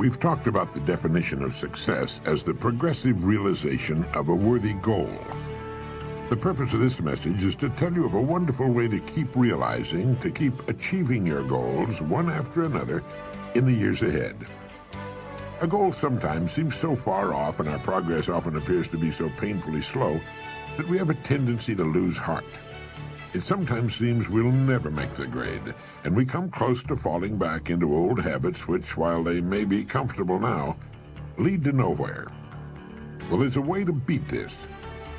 We've talked about the definition of success as the progressive realization of a worthy goal. The purpose of this message is to tell you of a wonderful way to keep realizing, to keep achieving your goals one after another in the years ahead. A goal sometimes seems so far off, and our progress often appears to be so painfully slow that we have a tendency to lose heart. It sometimes seems we'll never make the grade, and we come close to falling back into old habits which, while they may be comfortable now, lead to nowhere. Well, there's a way to beat this.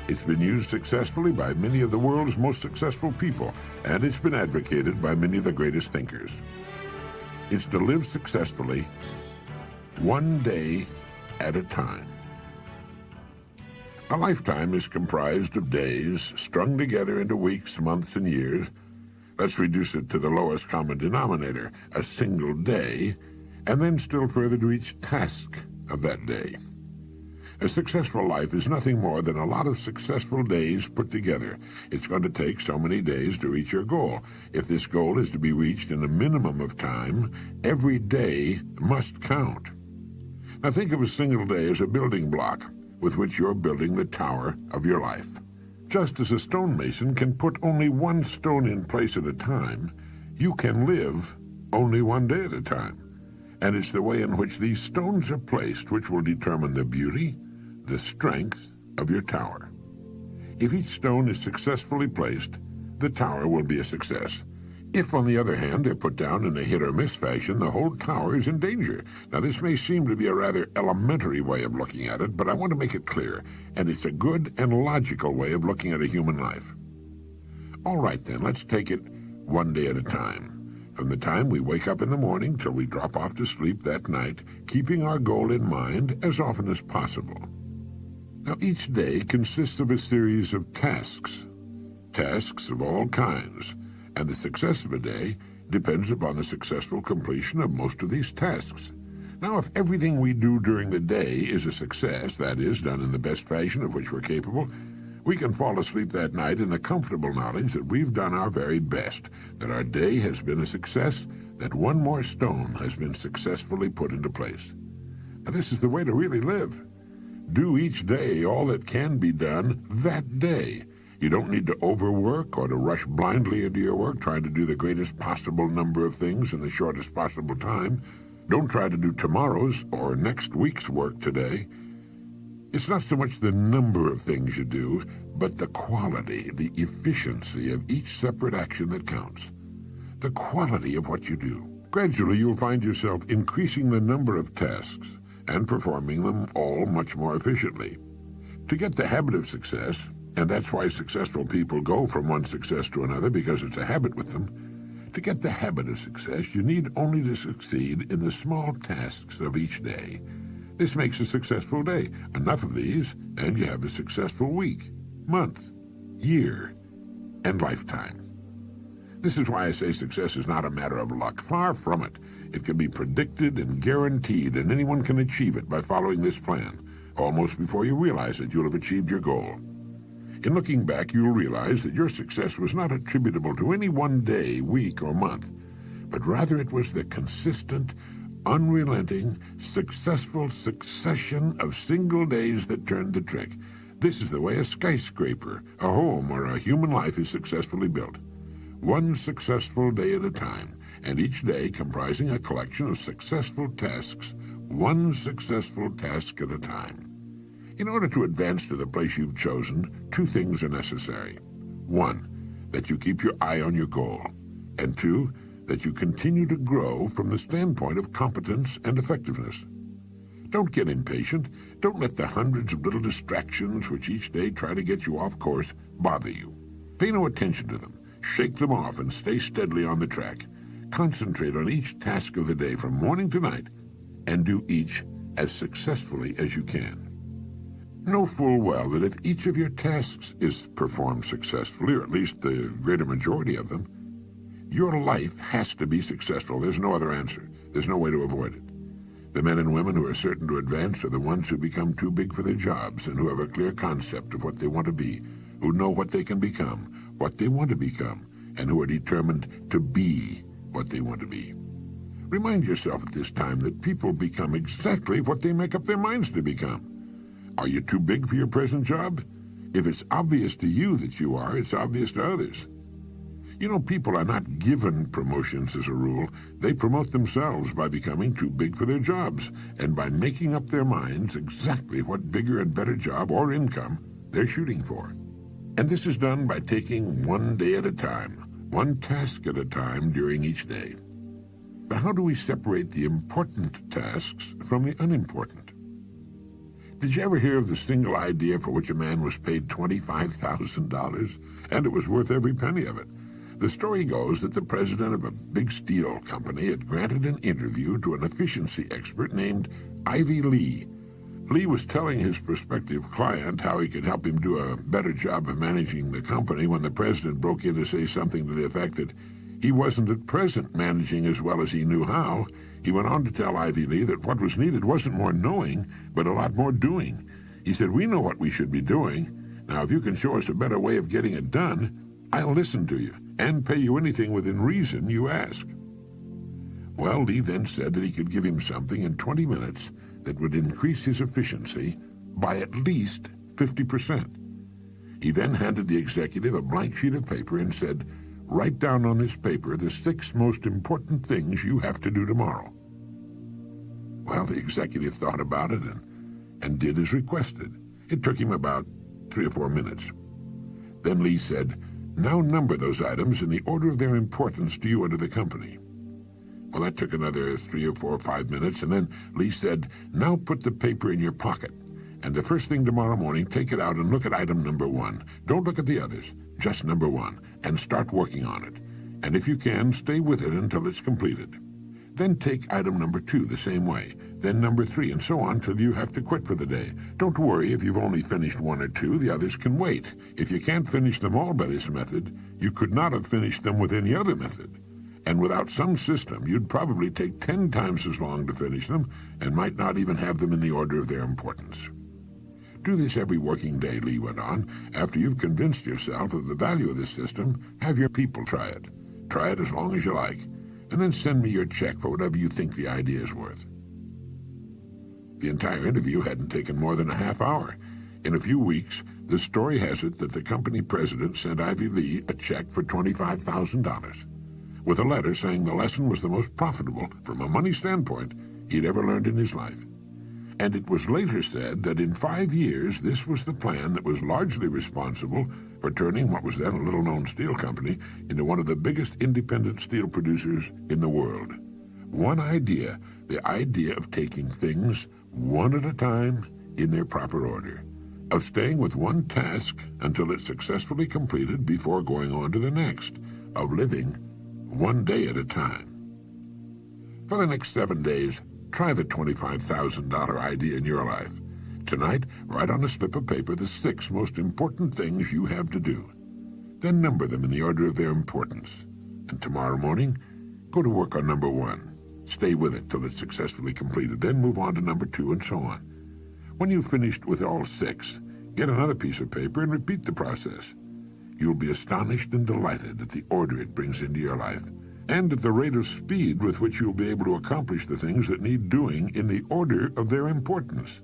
It's been used successfully by many of the world's most successful people, and it's been advocated by many of the greatest thinkers. It's to live successfully one day at a time. A lifetime is comprised of days strung together into weeks, months, and years. Let's reduce it to the lowest common denominator, a single day, and then still further to each task of that day. A successful life is nothing more than a lot of successful days put together. It's going to take so many days to reach your goal. If this goal is to be reached in a minimum of time, every day must count. Now think of a single day as a building block with which you're building the tower of your life. Just as a stonemason can put only one stone in place at a time, you can live only one day at a time. And it's the way in which these stones are placed which will determine the beauty, the strength of your tower. If each stone is successfully placed, the tower will be a success. If, on the other hand, they're put down in a hit-or-miss fashion, the whole tower is in danger. Now, this may seem to be a rather elementary way of looking at it, but I want to make it clear, and it's a good and logical way of looking at a human life. All right, then, let's take it one day at a time. From the time we wake up in the morning till we drop off to sleep that night, keeping our goal in mind as often as possible. Now, each day consists of a series of tasks of all kinds, and the success of a day depends upon the successful completion of most of these tasks. Now, if everything we do during the day is a success, that is, done in the best fashion of which we're capable, we can fall asleep that night in the comfortable knowledge that we've done our very best, that our day has been a success, that one more stone has been successfully put into place. Now, this is the way to really live. Do each day all that can be done that day. You don't need to overwork or to rush blindly into your work, trying to do the greatest possible number of things in the shortest possible time. Don't try to do tomorrow's or next week's work today. It's not so much the number of things you do, but the quality, the efficiency of each separate action that counts. The quality of what you do. Gradually, you'll find yourself increasing the number of tasks and performing them all much more efficiently. To get the habit of success, and that's why successful people go from one success to another, because it's a habit with them. To get the habit of success, you need only to succeed in the small tasks of each day. This makes a successful day. Enough of these, and you have a successful week, month, year, and lifetime. This is why I say success is not a matter of luck. Far from it. It can be predicted and guaranteed, and anyone can achieve it by following this plan. Almost before you realize it, you'll have achieved your goal. In looking back, you'll realize that your success was not attributable to any one day, week, or month, but rather it was the consistent, unrelenting, successful succession of single days that turned the trick. This is the way a skyscraper, a home, or a human life is successfully built. One successful day at a time, and each day comprising a collection of successful tasks, one successful task at a time. In order to advance to the place you've chosen, two things are necessary. One, that you keep your eye on your goal. And two, that you continue to grow from the standpoint of competence and effectiveness. Don't get impatient. Don't let the hundreds of little distractions which each day try to get you off course bother you. Pay no attention to them. Shake them off and stay steadily on the track. Concentrate on each task of the day from morning to night, and do each as successfully as you can. Know full well that if each of your tasks is performed successfully, or at least the greater majority of them, your life has to be successful. There's no other answer. There's no way to avoid it. The men and women who are certain to advance are the ones who become too big for their jobs and who have a clear concept of what they want to be, who know what they can become, what they want to become, and who are determined to be what they want to be. Remind yourself at this time that people become exactly what they make up their minds to become. Are you too big for your present job? If it's obvious to you that you are, it's obvious to others. You know, people are not given promotions as a rule. They promote themselves by becoming too big for their jobs and by making up their minds exactly what bigger and better job or income they're shooting for. And this is done by taking one day at a time, one task at a time during each day. But how do we separate the important tasks from the unimportant? Did you ever hear of the single idea for which a man was paid $25,000, and it was worth every penny of it? The story goes that the president of a big steel company had granted an interview to an efficiency expert named Ivy Lee. Lee was telling his prospective client how he could help him do a better job of managing the company when the president broke in to say something to the effect that he wasn't at present managing as well as he knew how. He went on to tell Ivy Lee that what was needed wasn't more knowing, but a lot more doing. He said, "We know what we should be doing. Now, if you can show us a better way of getting it done, I'll listen to you and pay you anything within reason you ask." Well, Lee then said that he could give him something in 20 minutes that would increase his efficiency by at least 50%. He then handed the executive a blank sheet of paper and said, "Write down on this paper the 6 most important things you have to do tomorrow." Well, the executive thought about it and did as requested. It took him about 3 or 4 minutes. Then Lee said, "Now number those items in the order of their importance to you and to the company." Well, that took another 3 or 4 or 5 minutes, and then Lee said, "Now put the paper in your pocket, and the first thing tomorrow morning, take it out and look at item number 1. Don't look at the others, just number 1, and start working on it. And if you can, stay with it until it's completed. Then take item number 2 the same way, then number 3, and so on till you have to quit for the day. Don't worry if you've only finished 1 or 2, the others can wait. If you can't finish them all by this method, you could not have finished them with any other method. And without some system, you'd probably take 10 times as long to finish them and might not even have them in the order of their importance." Do this every working day, Lee went on. After you've convinced yourself of the value of this system, have your people try it. Try it as long as you like, and then send me your check for whatever you think the idea is worth. The entire interview hadn't taken more than a half hour. In a few weeks, the story has it that the company president sent Ivy Lee a check for $25,000, with a letter saying the lesson was the most profitable, from a money standpoint, he'd ever learned in his life. And it was later said that in 5 years, this was the plan that was largely responsible for turning what was then a little-known steel company into one of the biggest independent steel producers in the world. One idea, the idea of taking things one at a time in their proper order, of staying with one task until it's successfully completed before going on to the next, of living one day at a time. For the next 7 days, try the $25,000 idea in your life. Tonight, write on a slip of paper the 6 most important things you have to do. Then number them in the order of their importance. And tomorrow morning, go to work on number 1. Stay with it till it's successfully completed. Then move on to number 2 and so on. When you've finished with all 6, get another piece of paper and repeat the process. You'll be astonished and delighted at the order it brings into your life, and at the rate of speed with which you'll be able to accomplish the things that need doing in the order of their importance.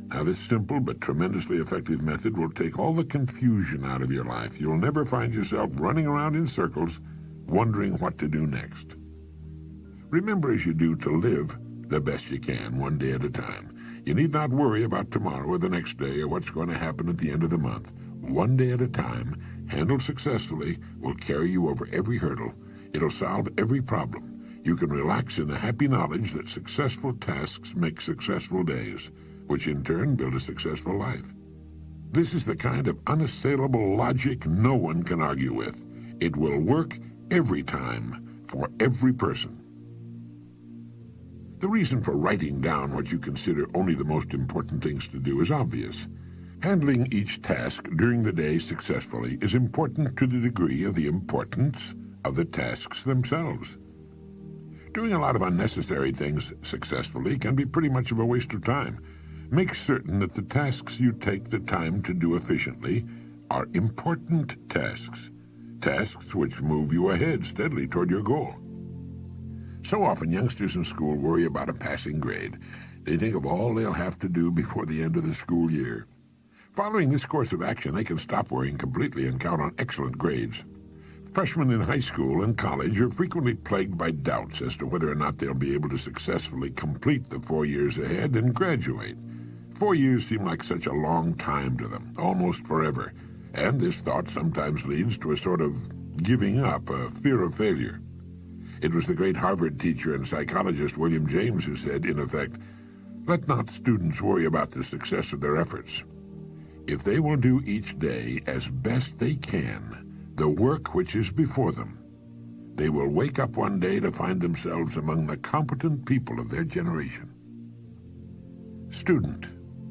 Now, this simple but tremendously effective method will take all the confusion out of your life. You'll never find yourself running around in circles, wondering what to do next. Remember as you do to live the best you can, one day at a time. You need not worry about tomorrow or the next day or what's going to happen at the end of the month. One day at a time, handled successfully, will carry you over every hurdle. It'll solve every problem. You can relax in the happy knowledge that successful tasks make successful days, which in turn build a successful life. This is the kind of unassailable logic no one can argue with. It will work every time, for every person. The reason for writing down what you consider only the most important things to do is obvious. Handling each task during the day successfully is important to the degree of the importance of the tasks themselves. Doing a lot of unnecessary things successfully can be pretty much of a waste of time. Make certain that the tasks you take the time to do efficiently are important tasks, tasks which move you ahead steadily toward your goal. So often youngsters in school worry about a passing grade. They think of all they'll have to do before the end of the school year. Following this course of action, they can stop worrying completely and count on excellent grades. Freshmen in high school and college are frequently plagued by doubts as to whether or not they'll be able to successfully complete the 4 years ahead and graduate. 4 years seem like such a long time to them, almost forever, and this thought sometimes leads to a sort of giving up, a fear of failure. It was the great Harvard teacher and psychologist William James who said, in effect, "Let not students worry about the success of their efforts. If they will do each day as best they can the work which is before them, they will wake up one day to find themselves among the competent people of their generation." Student,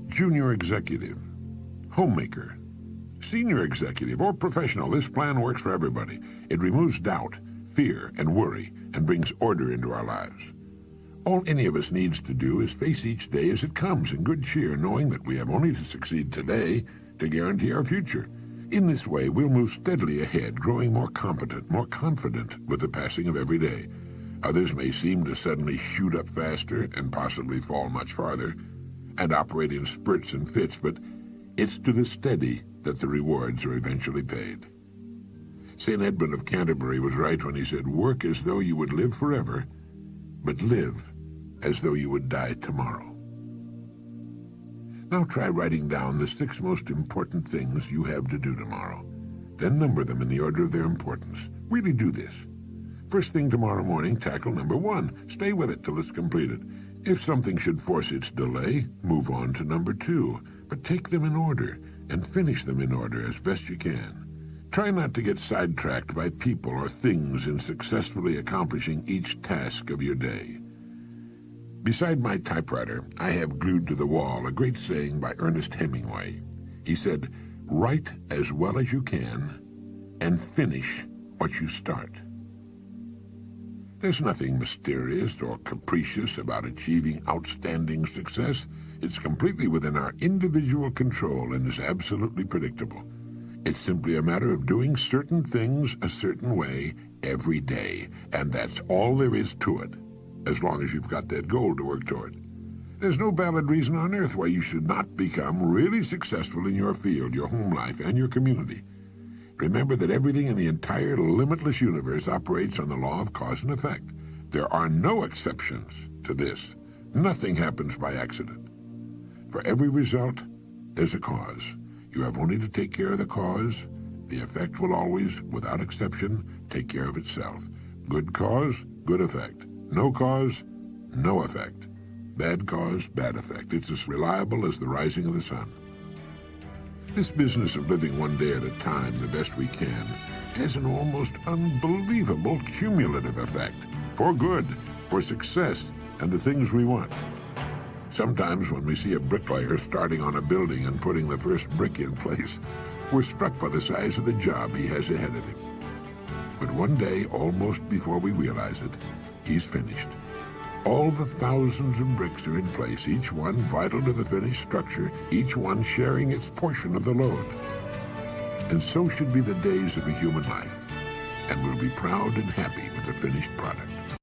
junior executive, homemaker, senior executive, or professional, this plan works for everybody. It removes doubt, fear, and worry, and brings order into our lives. All any of us needs to do is face each day as it comes in good cheer, knowing that we have only to succeed today to guarantee our future. In this way, we'll move steadily ahead, growing more competent, more confident with the passing of every day. Others may seem to suddenly shoot up faster and possibly fall much farther, and operate in spurts and fits, but it's to the steady that the rewards are eventually paid. St. Edmund of Canterbury was right when he said, "Work as though you would live forever, but live as though you would die tomorrow." Now try writing down the 6 most important things you have to do tomorrow. Then number them in the order of their importance. Really do this. First thing tomorrow morning, tackle number 1. Stay with it till it's completed. If something should force its delay, move on to number 2. But take them in order and finish them in order as best you can. Try not to get sidetracked by people or things in successfully accomplishing each task of your day. Beside my typewriter, I have glued to the wall a great saying by Ernest Hemingway. He said, "Write as well as you can and finish what you start." There's nothing mysterious or capricious about achieving outstanding success. It's completely within our individual control and is absolutely predictable. It's simply a matter of doing certain things a certain way every day, and that's all there is to it, as long as you've got that goal to work toward. There's no valid reason on earth why you should not become really successful in your field, your home life, and your community. Remember that everything in the entire limitless universe operates on the law of cause and effect. There are no exceptions to this. Nothing happens by accident. For every result, there's a cause. You have only to take care of the cause. The effect will always, without exception, take care of itself. Good cause, good effect. No cause, no effect. Bad cause, bad effect. It's as reliable as the rising of the sun. This business of living one day at a time the best we can has an almost unbelievable cumulative effect. For good, for success, and the things we want. Sometimes when we see a bricklayer starting on a building and putting the first brick in place, we're struck by the size of the job he has ahead of him. But one day, almost before we realize it, he's finished. All the thousands of bricks are in place, each one vital to the finished structure, each one sharing its portion of the load. And so should be the days of a human life, and we'll be proud and happy with the finished product.